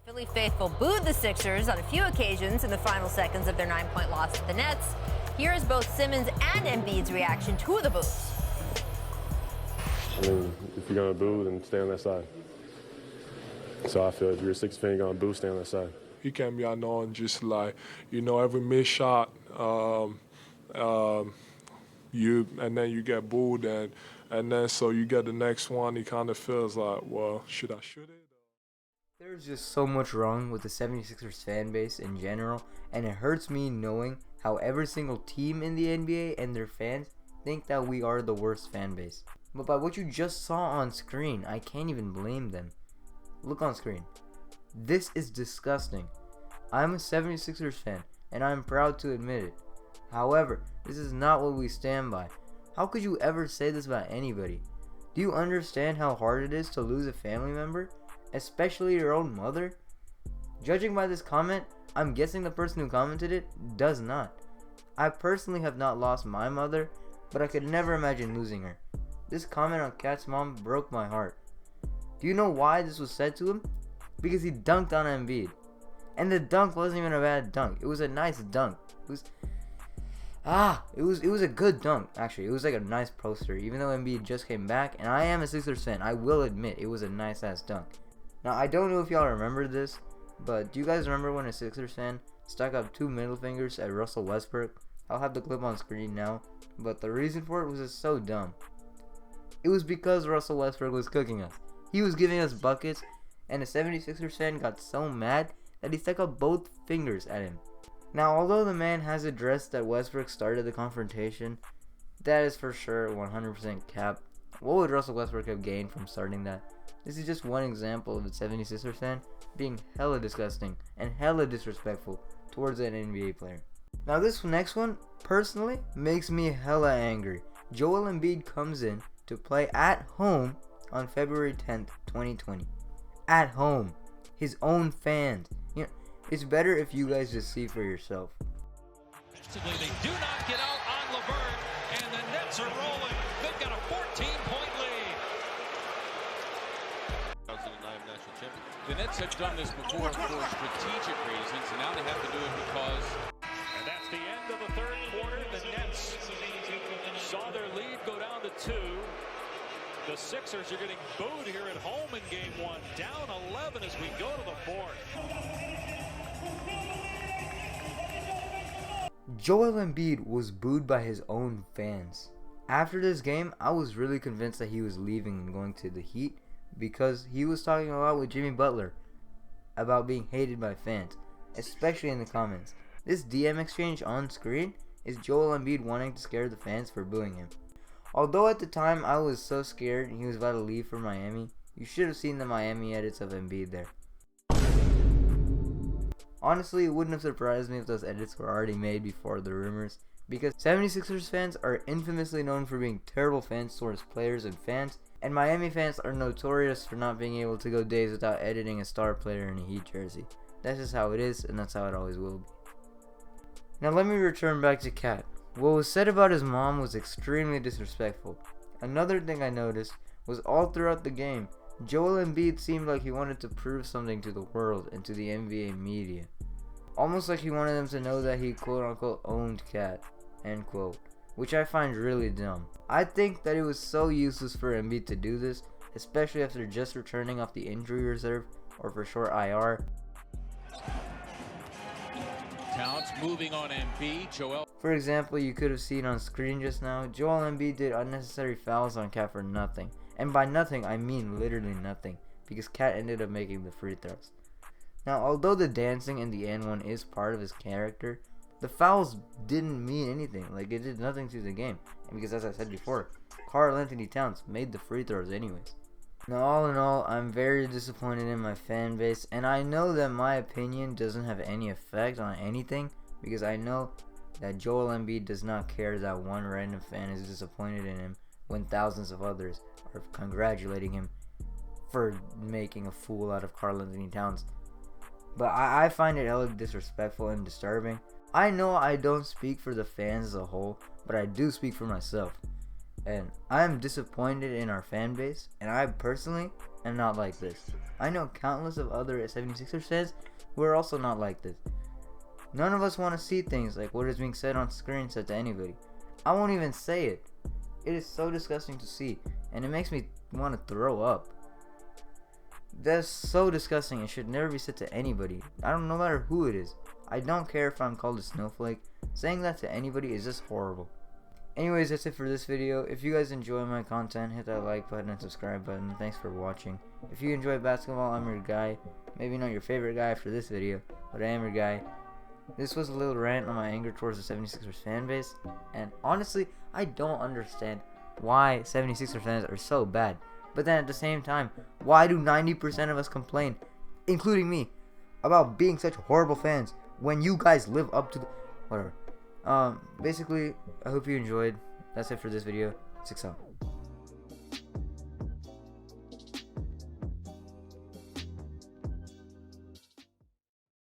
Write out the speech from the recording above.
Philly faithful booed the Sixers on a few occasions in the final seconds of their 9-point loss to the Nets. Here's both Simmons and Embiid's reaction to the boos. I mean, if you're going to boo, then stay on that side. So I feel if you're a Sixers fan, you're going to boo, stay on that side. He can be unknown, just like, every missed shot, and then you get booed, and then so you get the next one, he kind of feels like, well, should I shoot it? There's just so much wrong with the 76ers fan base in general, and it hurts me knowing how every single team in the NBA and their fans think that we are the worst fan base. But by what you just saw on screen, I can't even blame them. Look on screen. This is disgusting. I'm a 76ers fan, and I'm proud to admit it. However, this is not what we stand by. How could you ever say this about anybody? Do you understand how hard it is to lose a family member? Especially your own mother? Judging by this comment, I'm guessing the person who commented it does not. I personally have not lost my mother, but I could never imagine losing her. This comment on Kat's mom broke my heart. Do you know why this was said to him? Because he dunked on Embiid. And the dunk wasn't even a bad dunk. It was a nice dunk. It was a good dunk, actually. It was like a nice poster, even though Embiid just came back. And I am a Sixers fan. I will admit it was a nice ass dunk. Now, I don't know if y'all remember this, but do you guys remember when a Sixers fan stuck up 2 middle fingers at Russell Westbrook? I'll have the clip on screen now, but the reason for it was just so dumb. It was because Russell Westbrook was cooking us. He was giving us buckets, and a 76ers fan got so mad that he stuck up both fingers at him. Now, although the man has addressed that Westbrook started the confrontation, that is for sure 100% cap. What would Russell Westbrook have gained from starting that? This is just one example of a 76ers fan being hella disgusting and hella disrespectful towards an NBA player. Now this next one, personally, makes me hella angry. Joel Embiid comes in to play at home on February 10th, 2020. At home. His own fans. It's better if you guys just see for yourself. They do not get out on LeVin, and the Nets are rolling. They've got a 14-point lead. 2009 national champion. The Nets have done this before for strategic reasons, and now they have to do it because. And that's the end of the third quarter. The Nets saw their lead go down to 2. The Sixers are getting booed here at home in game 1. Down 11 as we go to the 4th. Joel Embiid was booed by his own fans. After this game, I was really convinced that he was leaving and going to the Heat because he was talking a lot with Jimmy Butler about being hated by fans, especially in the comments. This DM exchange on screen is Joel Embiid wanting to scare the fans for booing him. Although at the time I was so scared he was about to leave for Miami, you should have seen the Miami edits of Embiid there. Honestly, it wouldn't have surprised me if those edits were already made before the rumors, because 76ers fans are infamously known for being terrible fans towards players and fans, and Miami fans are notorious for not being able to go days without editing a star player in a Heat jersey. That's just how it is, and that's how it always will be. Now let me return back to Kat. What was said about his mom was extremely disrespectful. Another thing I noticed was all throughout the game, Joel Embiid seemed like he wanted to prove something to the world and to the NBA media. Almost like he wanted them to know that he quote-unquote owned Kat, end quote, which I find really dumb. I think that it was so useless for Embiid to do this, especially after just returning off the injury reserve, or for short IR. Towns moving on Embiid. Joel. For example, you could have seen on screen just now, Joel Embiid did unnecessary fouls on Kat for nothing. And by nothing, I mean literally nothing, because Kat ended up making the free throws. Now, although the dancing in the N1 is part of his character, the fouls didn't mean anything. Like, it did nothing to the game. And because, as I said before, Karl-Anthony Towns made the free throws anyways. Now, all in all, I'm very disappointed in my fan base, and I know that my opinion doesn't have any effect on anything, because I know that Joel Embiid does not care that one random fan is disappointed in him when thousands of others are congratulating him for making a fool out of Karl-Anthony Towns. But I find it hella disrespectful and disturbing. I know I don't speak for the fans as a whole, but I do speak for myself. And I am disappointed in our fan base, and I personally am not like this. I know countless of other 76ers fans who are also not like this. None of us want to see things like what is being said on screen said to anybody. I won't even say it. It is so disgusting to see, and it makes me want to throw up. That's so disgusting. It should never be said to anybody. No matter who it is. I don't care if I'm called a snowflake. Saying that to anybody is just horrible. Anyways, that's it for this video. If you guys enjoy my content, hit that like button and subscribe button. Thanks for watching. If you enjoy basketball, I'm your guy. Maybe not your favorite guy for this video, but I am your guy. This was a little rant on my anger towards the 76ers fan base. And honestly, I don't understand why 76ers fans are so bad. But then at the same time, why do 90% of us complain, including me, about being such horrible fans when you guys live up to the... Whatever. Basically, I hope you enjoyed. That's it for this video. 6 out.